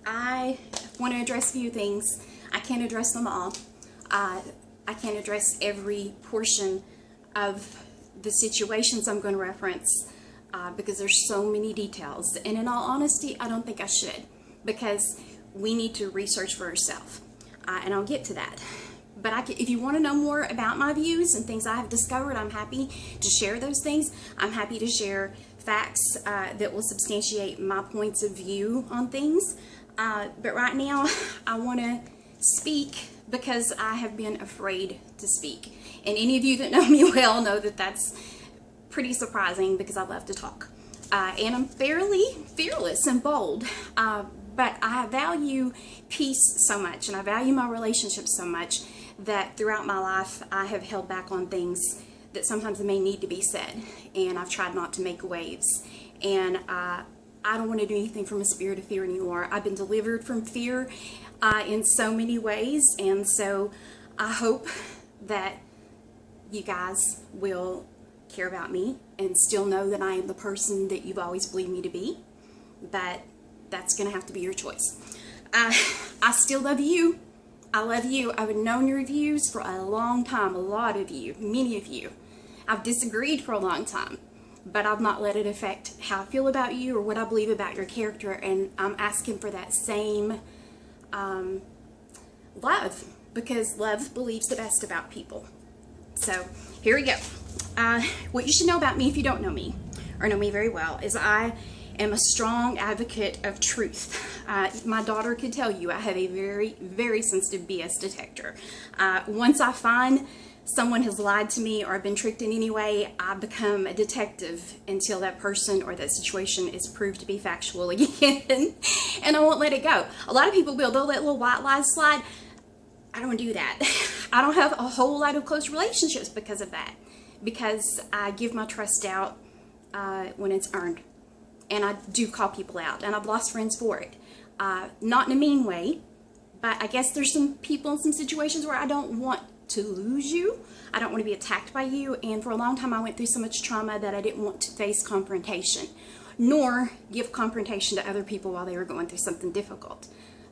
I want to address a few things. I can't address them all. I can't address every portion of the situations I'm going to reference because there's so many details. And in all honesty, I don't think I should, because we need to research for ourselves. And I'll get to that. But if you want to know more about my views and things I have discovered, I'm happy to share those things. I'm happy to share facts that will substantiate my points of view on things. But right now, I want to speak because I have been afraid to speak. And any of you that know me well know that that's pretty surprising, because I love to talk. And I'm fairly fearless and bold. But I value peace so much, and I value my relationships so much, that throughout my life I have held back on things that sometimes may need to be said, and I've tried not to make waves. And I don't want to do anything from a spirit of fear anymore. I've been delivered from fear in so many ways, and so I hope that you guys will care about me and still know that I am the person that you've always believed me to be. But that's going to have to be your choice. I still love you. I love you. I've known your views for a long time, a lot of you, many of you. I've disagreed for a long time, but I've not let it affect how I feel about you or what I believe about your character, and I'm asking for that same love, because love believes the best about people. So here we go. What you should know about me, if you don't know me or know me very well, is I am a strong advocate of truth. My daughter could tell you I have a very, very sensitive BS detector. Once I find someone has lied to me or I've been tricked in any way, I become a detective until that person or that situation is proved to be factual again. And I won't let it go. A lot of people will. They'll let little white lies slide. I don't do that. I don't have a whole lot of close relationships because of that. Because I give my trust out when it's earned. And I do call people out, and I've lost friends for it. Not in a mean way, but I guess there's some people in some situations where I don't want to lose you. I don't want to be attacked by you, and for a long time I went through so much trauma that I didn't want to face confrontation, nor give confrontation to other people while they were going through something difficult.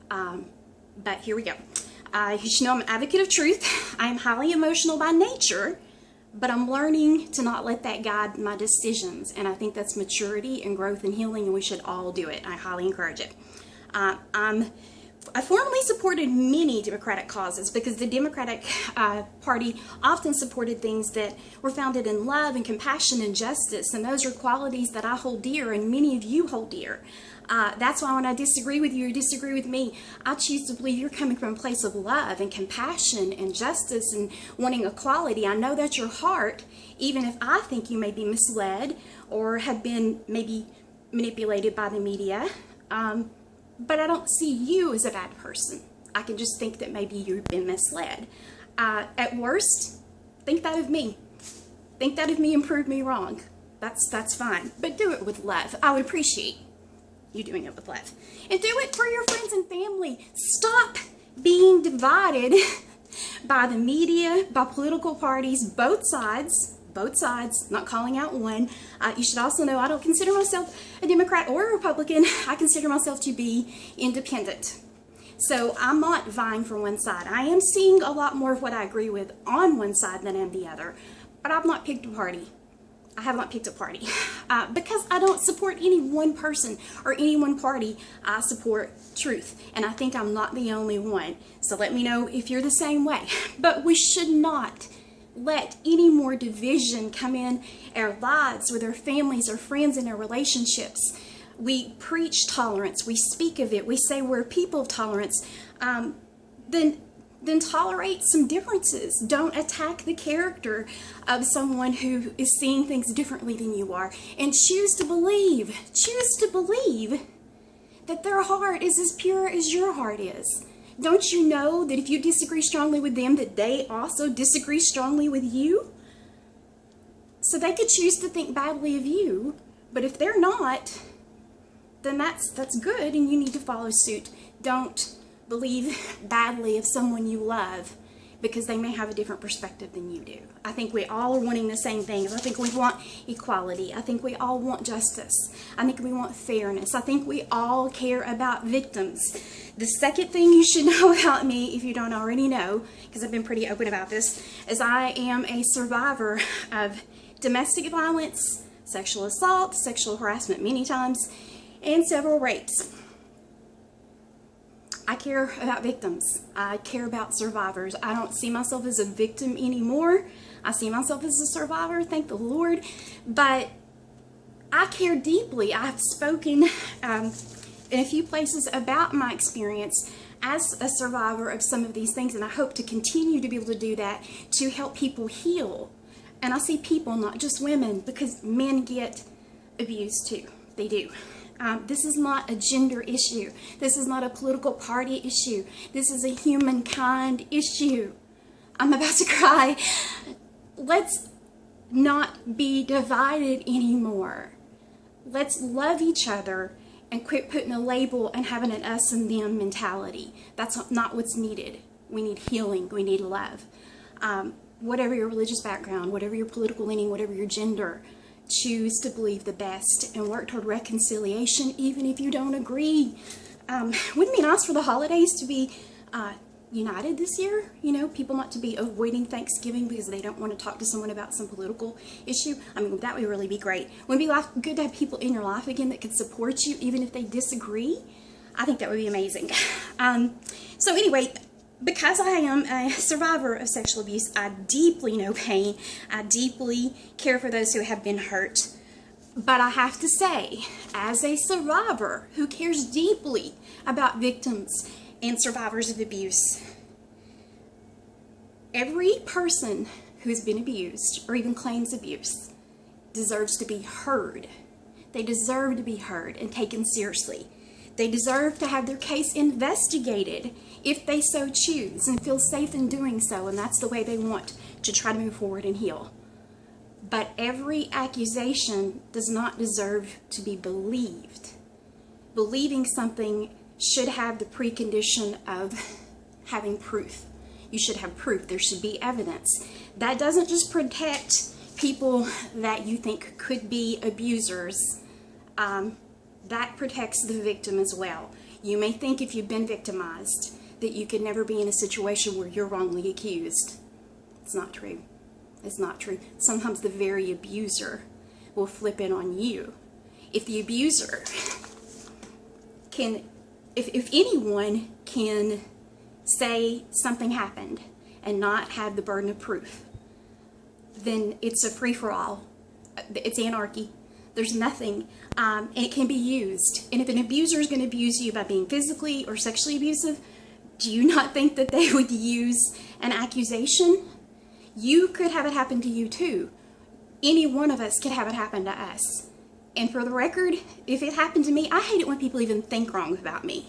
But here we go. You should know I'm an advocate of truth. I am highly emotional by nature, but I'm learning to not let that guide my decisions, and I think that's maturity and growth and healing, and we should all do it. I highly encourage it. I formerly supported many Democratic causes, because the Democratic Party often supported things that were founded in love and compassion and justice, and those are qualities that I hold dear, and many of you hold dear. That's why when I disagree with you or disagree with me, I choose to believe you're coming from a place of love and compassion and justice and wanting equality. I know that's your heart, even if I think you may be misled or have been maybe manipulated by the media. But I don't see you as a bad person. I can just think that maybe you've been misled. At worst, think that of me. Think that of me and prove me wrong. That's fine. But do it with love. I would appreciate you doing it with love. And do it for your friends and family. Stop being divided by the media, by political parties, both sides, not calling out one. You should also know I don't consider myself a Democrat or a Republican. I consider myself to be independent. So I'm not vying for one side. I am seeing a lot more of what I agree with on one side than on the other, but I've not picked a party. I have not picked a party because I don't support any one person or any one party. I support truth, and I think I'm not the only one. So let me know if you're the same way. But we should not let any more division come in our lives with our families, our friends, and our relationships. We preach tolerance. We speak of it. We say we're a people of tolerance. Then tolerate some differences. Don't attack the character of someone who is seeing things differently than you are. And choose to believe that their heart is as pure as your heart is. Don't you know that if you disagree strongly with them, that they also disagree strongly with you? So they could choose to think badly of you, but if they're not, then that's good, and you need to follow suit. Don't believe badly of someone you love because they may have a different perspective than you do. I think we all are wanting the same things. I think we want equality. I think we all want justice. I think we want fairness. I think we all care about victims. The second thing you should know about me, if you don't already know, because I've been pretty open about this, is I am a survivor of domestic violence, sexual assault, sexual harassment many times, and several rapes. I care about victims. I care about survivors. I don't see myself as a victim anymore. I see myself as a survivor, thank the Lord. But I care deeply. I've spoken in a few places about my experience as a survivor of some of these things, and I hope to continue to be able to do that to help people heal. And I see people, not just women, because men get abused too. They do. This is not a gender issue. This is not a political party issue. This is a humankind issue. I'm about to cry. Let's not be divided anymore. Let's love each other and quit putting a label and having an us and them mentality. That's not what's needed. We need healing. We need love. Whatever your religious background, whatever your political leaning, whatever your gender, choose to believe the best and work toward reconciliation, even if you don't agree. Wouldn't it be nice for the holidays to be united this year? You know, people not to be avoiding Thanksgiving because they don't want to talk to someone about some political issue. I mean, that would really be great. Wouldn't it be good to have people in your life again that could support you even if they disagree? I think that would be amazing. So anyway, because I am a survivor of sexual abuse, I deeply know pain. I deeply care for those who have been hurt. But I have to say, as a survivor who cares deeply about victims and survivors of abuse, every person who's been abused or even claims abuse deserves to be heard. They deserve to be heard and taken seriously. They deserve to have their case investigated if they so choose and feel safe in doing so, and that's the way they want to try to move forward and heal. But every accusation does not deserve to be believed. Believing something should have the precondition of having proof. You should have proof. There should be evidence. That doesn't just protect people that you think could be abusers. That protects the victim as well. You may think if you've been victimized that you could never be in a situation where you're wrongly accused. It's not true. It's not true. Sometimes the very abuser will flip it on you. If the abuser can, if anyone can say something happened and not have the burden of proof, then it's a free-for-all. It's anarchy. There's nothing, and it can be used. And if an abuser is going to abuse you by being physically or sexually abusive, do you not think that they would use an accusation? You could have it happen to you too. Any one of us could have it happen to us. And for the record, if it happened to me, I hate it when people even think wrong about me.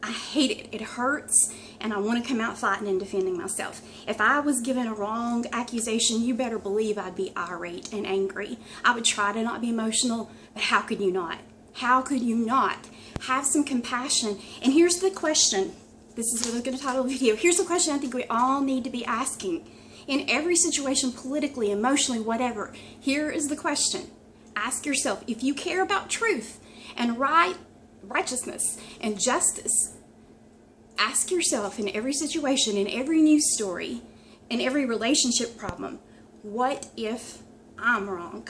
I hate it. It hurts, and I want to come out fighting and defending myself. If I was given a wrong accusation, you better believe I'd be irate and angry. I would try to not be emotional, but how could you not? How could you not? Have some compassion. And here's the question. This is what I'm going to title the video. Here's the question I think we all need to be asking. In every situation, politically, emotionally, whatever, here is the question. Ask yourself, if you care about truth and righteousness and justice, ask yourself in every situation, in every news story, in every relationship problem, what if I'm wrong?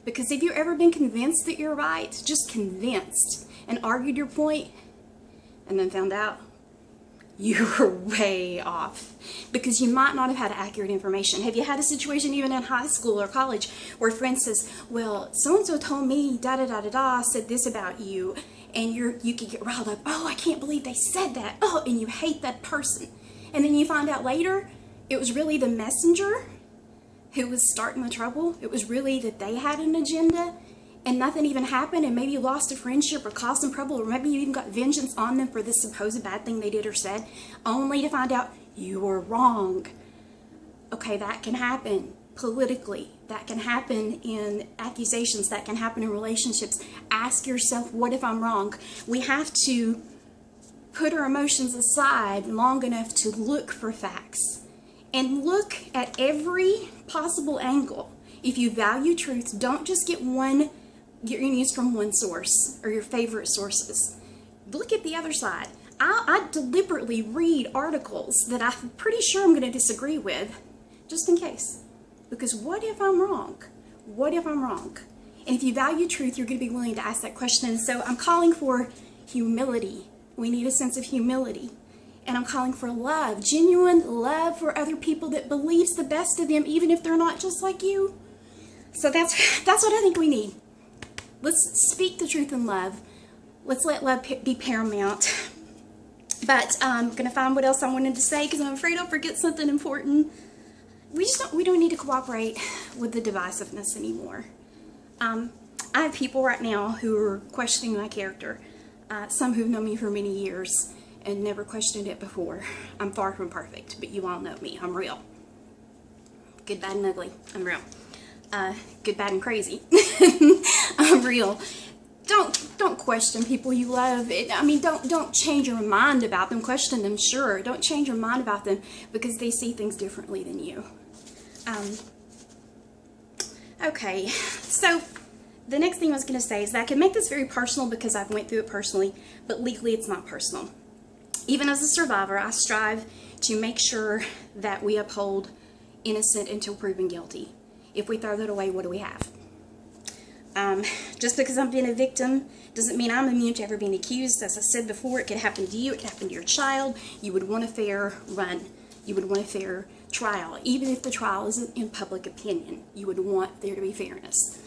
Because if you've ever been convinced that you're right, just convinced, and argued your point, and then found out you were way off because you might not have had accurate information. Have you had a situation even in high school or college where a friend says, well, so-and-so told me da-da-da-da-da, said this about you, and you could get riled up, oh, I can't believe they said that, oh, and you hate that person. And then you find out later it was really the messenger who was starting the trouble. It was really that they had an agenda and nothing even happened, and maybe you lost a friendship or caused some trouble, or maybe you even got vengeance on them for this supposed bad thing they did or said, only to find out you were wrong. Okay, that can happen politically. That can happen in accusations. That can happen in relationships. Ask yourself, what if I'm wrong? We have to put our emotions aside long enough to look for facts and look at every possible angle. If you value truth, don't just get your news from one source or your favorite sources. Look at the other side. I deliberately read articles that I'm pretty sure I'm going to disagree with, just in case. Because what if I'm wrong? What if I'm wrong? And if you value truth, you're going to be willing to ask that question. And so I'm calling for humility. We need a sense of humility. And I'm calling for love, genuine love for other people that believes the best of them, even if they're not just like you. So that's what I think we need. Let's speak the truth in love. Let's let love be paramount. But I'm going to find what else I wanted to say because I'm afraid I'll forget something important. We don't need to cooperate with the divisiveness anymore. I have people right now who are questioning my character. Some who've known me for many years and never questioned it before. I'm far from perfect, but you all know me. I'm real. Good, bad, and ugly. I'm real. Good, bad, and crazy. I'm real. Don't question people you love. Don't change your mind about them. Question them, sure. Don't change your mind about them because they see things differently than you. Okay, so the next thing I was going to say is that I can make this very personal because I've went through it personally, but legally it's not personal. Even as a survivor, I strive to make sure that we uphold innocent until proven guilty. If we throw that away, what do we have? Just because I've been a victim doesn't mean I'm immune to ever being accused. As I said before, it could happen to you, it could happen to your child. You would want a fair run. You would want a fair trial. Even if the trial isn't in public opinion, you would want there to be fairness.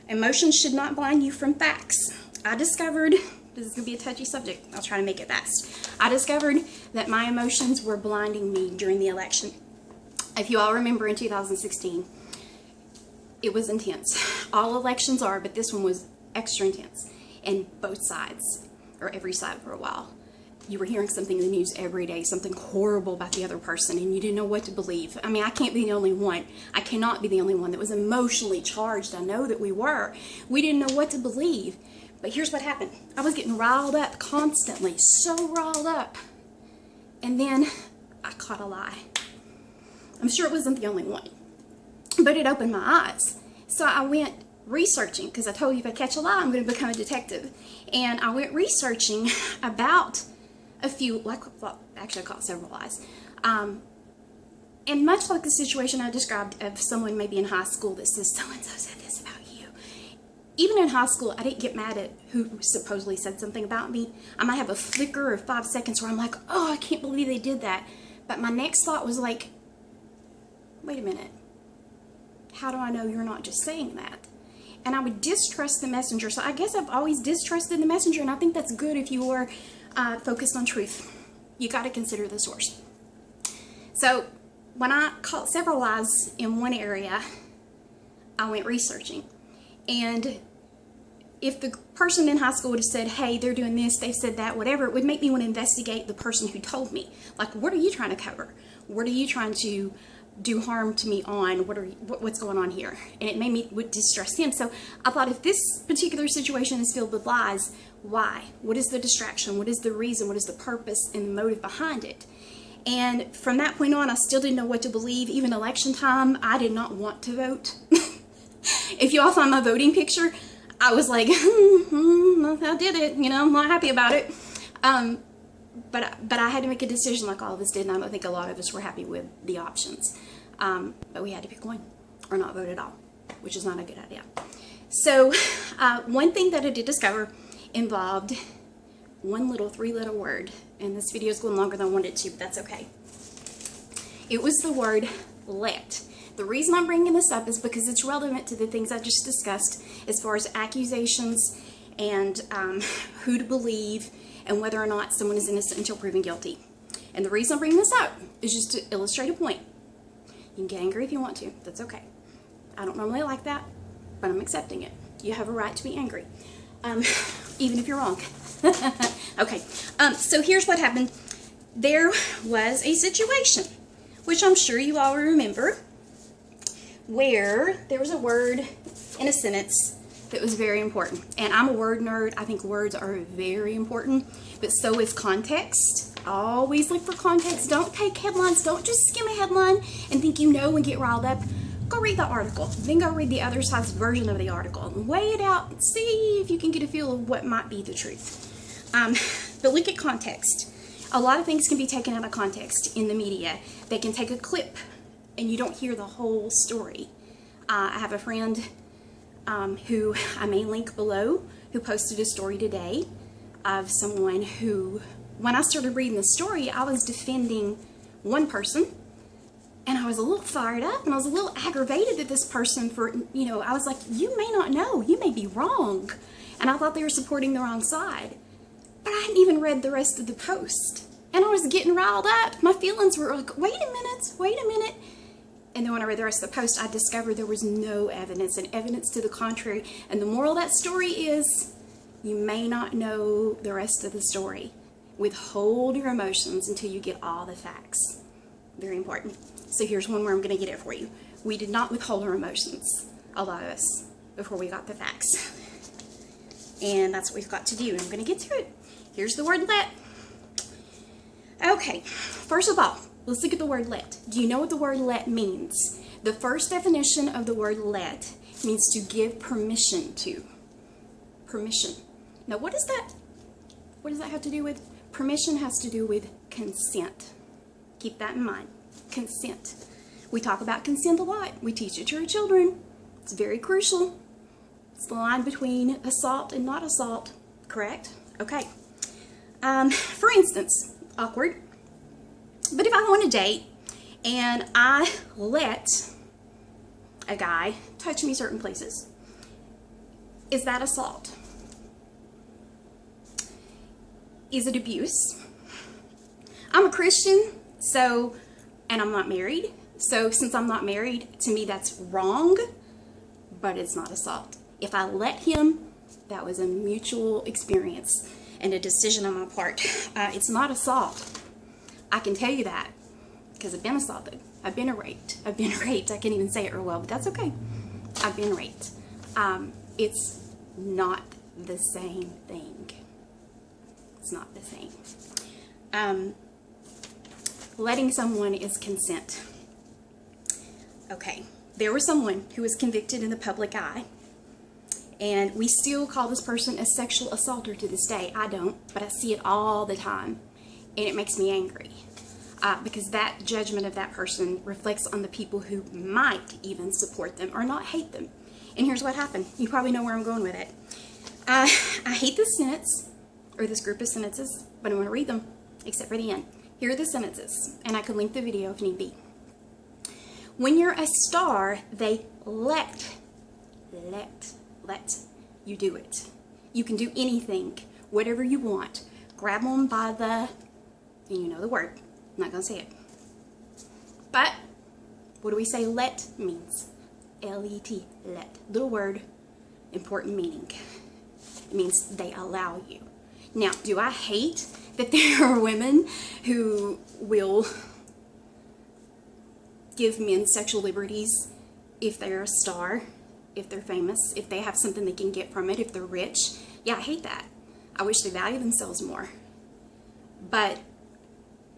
Emotions should not blind you from facts. I discovered, this is going to be a touchy subject, I'll try to make it fast. I discovered that my emotions were blinding me during the election. If you all remember in 2016, it was intense. All elections are, but this one was extra intense. And both sides, or every side for a while. You were hearing something in the news every day, something horrible about the other person, and you didn't know what to believe. I mean, I can't be the only one. I cannot be the only one that was emotionally charged. I know that we were. We didn't know what to believe. But here's what happened. I was getting riled up constantly, so riled up. And then I caught a lie. I'm sure it wasn't the only one, but it opened my eyes. So I went researching, because I told you if I catch a lie, I'm going to become a detective. And I went researching about a few, actually I caught several lies. And much like the situation I described of someone maybe in high school that says, so-and-so said this about you. Even in high school, I didn't get mad at who supposedly said something about me. I might have a flicker of 5 seconds where I'm like, oh, I can't believe they did that. But my next thought was like, wait a minute. How do I know you're not just saying that? And I would distrust the messenger. So I guess I've always distrusted the messenger, and I think that's good if you are focused on truth. You got to consider the source. So when I caught several lies in one area, I went researching. And if the person in high school would have said, hey, they're doing this, they've said that, whatever, it would make me want to investigate the person who told me. Like, what are you trying to cover? What are you trying to do harm to me on? What's going on here? And it made me distrust him. So I thought, if this particular situation is filled with lies, why? What is the distraction? What is the reason? What is the purpose and the motive behind it? And from that point on, I still didn't know what to believe. Even election time, I did not want to vote. If you all saw my voting picture, I was like, I did it, I'm not happy about it. But I had to make a decision like all of us did, and I don't think a lot of us were happy with the options. But we had to pick one or not vote at all, which is not a good idea. So one thing that I did discover involved one little 3-letter word, and this video is going longer than I wanted it to, but that's okay. It was the word let. The reason I'm bringing this up is because it's relevant to the things I just discussed as far as accusations and who to believe and whether or not someone is innocent until proven guilty. And the reason I'm bringing this up is just to illustrate a point. You can get angry if you want to. That's okay. I don't normally like that, but I'm accepting it. You have a right to be angry, even if you're wrong. Okay, so here's what happened. There was a situation, which I'm sure you all remember, where there was a word in a sentence that was very important. And I'm a word nerd. I think words are very important, but so is context. Always look for context. Don't take headlines. Don't just skim a headline and think you know and get riled up. Go read the article. Then go read the other side's version of the article and weigh it out and see if you can get a feel of what might be the truth. But look at context. A lot of things can be taken out of context in the media. They can take a clip and you don't hear the whole story. I have a friend who I may link below, who posted a story today of someone who, when I started reading the story, I was defending one person, and I was a little fired up, and I was a little aggravated at this person for, I was like, you may not know, you may be wrong, and I thought they were supporting the wrong side, but I hadn't even read the rest of the post, and I was getting riled up. My feelings were like, wait a minute. And then when I read the rest of the post, I discovered there was no evidence and evidence to the contrary. And the moral of that story is, you may not know the rest of the story. Withhold your emotions until you get all the facts. Very important. So here's one where I'm going to get it for you. We did not withhold our emotions, a lot of us, before we got the facts. And that's what we've got to do. And I'm going to get to it. Here's the word let. Okay, first of all, let's look at the word let. Do you know what the word let means? The first definition of the word let means to give permission to. Permission. Now, what does that have to do with? Permission has to do with consent. Keep that in mind. Consent. We talk about consent a lot. We teach it to our children. It's very crucial. It's the line between assault and not assault. Correct? Okay. For instance, awkward. But if I go on a date and I let a guy touch me certain places, is that assault? Is it abuse? I'm a Christian, and I'm not married. So since I'm not married, to me that's wrong, but it's not assault. If I let him, that was a mutual experience and a decision on my part. It's not assault. I can tell you that because I've been assaulted. I've been raped. I can't even say it real well, but that's okay. I've been raped. It's not the same thing. It's not the same. Letting someone is consent. Okay, there was someone who was convicted in the public eye, and we still call this person a sexual assaulter to this day. I don't, but I see it all the time. And it makes me angry because that judgment of that person reflects on the people who might even support them or not hate them. And here's what happened. You probably know where I'm going with it. I hate this sentence, or this group of sentences, but I'm going to read them, except for the end. Here are the sentences, and I could link the video if need be. When you're a star, they let you do it. You can do anything, whatever you want. Grab them by the, and you know the word. I'm not going to say it. But, what do we say let means? L-E-T, let. Little word, important meaning. It means they allow you. Now, do I hate that there are women who will give men sexual liberties if they're a star, if they're famous, if they have something they can get from it, if they're rich? Yeah, I hate that. I wish they value themselves more. But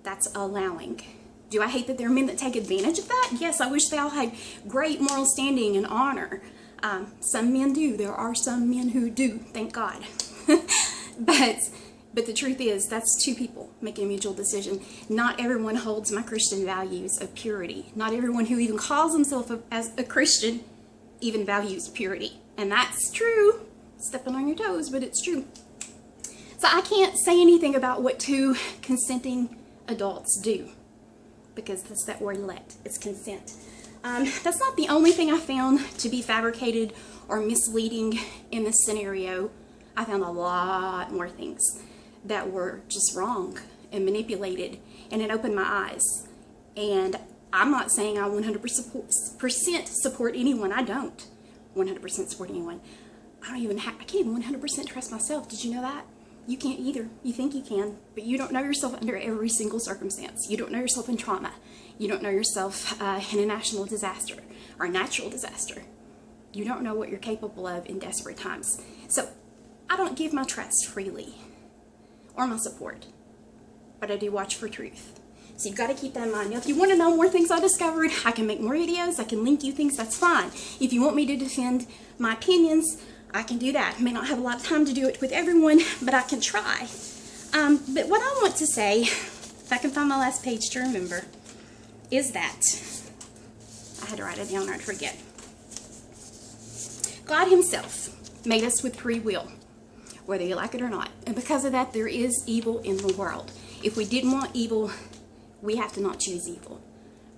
that's allowing. Do I hate that there are men that take advantage of that? Yes, I wish they all had great moral standing and honor. Some men do. There are some men who do, thank God. But the truth is, that's two people making a mutual decision. Not everyone holds my Christian values of purity. Not everyone who even calls himself as a Christian even values purity. And that's true. Stepping on your toes, but it's true. So I can't say anything about what two consenting adults do, because that's that word let. It's consent. That's not the only thing I found to be fabricated or misleading in this scenario. I found a lot more things that were just wrong and manipulated, and it opened my eyes. And I'm not saying I 100% support anyone. I don't 100% support anyone. I can't even 100% trust myself. Did you know that? You can't either. You think you can, but you don't know yourself under every single circumstance. You don't know yourself in trauma. You don't know yourself in a national disaster or a natural disaster. You don't know what you're capable of in desperate times. So I don't give my trust freely or my support, but I do watch for truth. So you've got to keep that in mind. Now, if you want to know more things I discovered, I can make more videos. I can link you things. That's fine. If you want me to defend my opinions, I can do that. I may not have a lot of time to do it with everyone, but I can try. But what I want to say, if I can find my last page to remember, is that I had to write it down or I'd forget. God himself made us with free will, whether you like it or not. And because of that, there is evil in the world. If we didn't want evil, we have to not choose evil.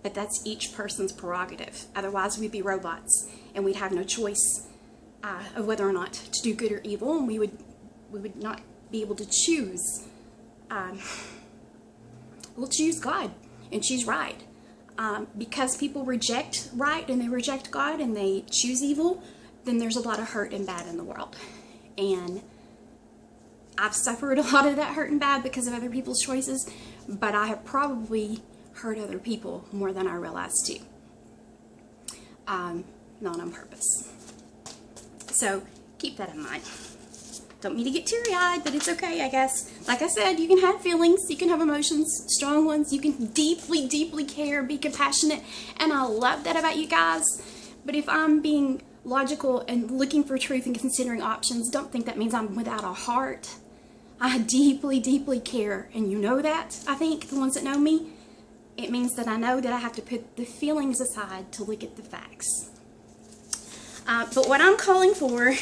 But that's each person's prerogative. Otherwise, we'd be robots, and we'd have no choice of whether or not to do good or evil, and we would not be able to choose. We'll choose God and choose right. Because people reject right and they reject God and they choose evil, then there's a lot of hurt and bad in the world. And I've suffered a lot of that hurt and bad because of other people's choices, but I have probably hurt other people more than I realized too. Not on purpose. So keep that in mind. Don't mean to get teary-eyed, but it's okay, I guess. Like I said, you can have feelings, you can have emotions, strong ones, you can deeply, deeply care, be compassionate, and I love that about you guys. But if I'm being logical and looking for truth and considering options, don't think that means I'm without a heart. I deeply, deeply care, and you know that, I think, the ones that know me. It means that I know that I have to put the feelings aside to look at the facts. But what I'm calling for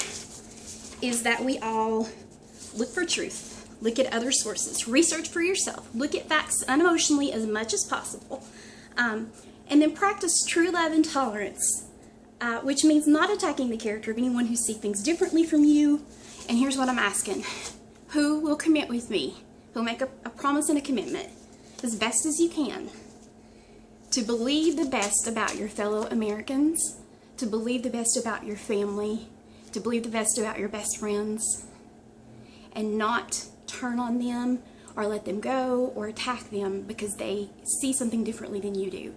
is that we all look for truth, look at other sources, research for yourself, look at facts unemotionally as much as possible, and then practice true love and tolerance, which means not attacking the character of anyone who sees things differently from you. And here's what I'm asking. Who will commit with me? Who'll make a promise and a commitment as best as you can to believe the best about your fellow Americans, to believe the best about your family, to believe the best about your best friends, and not turn on them or let them go or attack them because they see something differently than you do.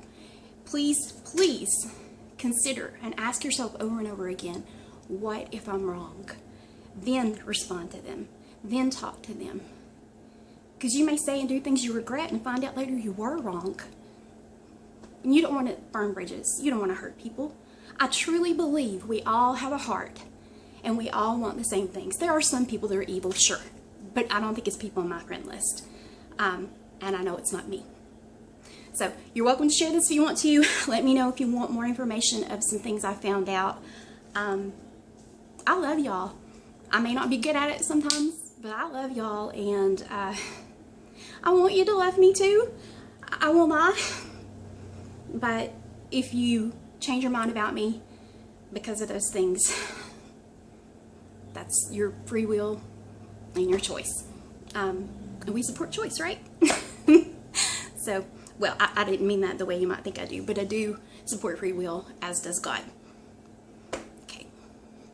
Please, please consider and ask yourself over and over again, what if I'm wrong? Then respond to them. Then talk to them. Because you may say and do things you regret and find out later you were wrong. And you don't want to burn bridges. You don't want to hurt people. I truly believe we all have a heart and we all want the same things. There are some people that are evil, sure, but I don't think it's people on my friend list. And I know it's not me. So you're welcome to share this if you want to. Let me know if you want more information of some things I found out. I love y'all. I may not be good at it sometimes, but I love y'all, and I want you to love me too. I won't lie. But if you change your mind about me because of those things, that's your free will and your choice. And we support choice, right? So, well, I didn't mean that the way you might think I do, but I do support free will, as does God.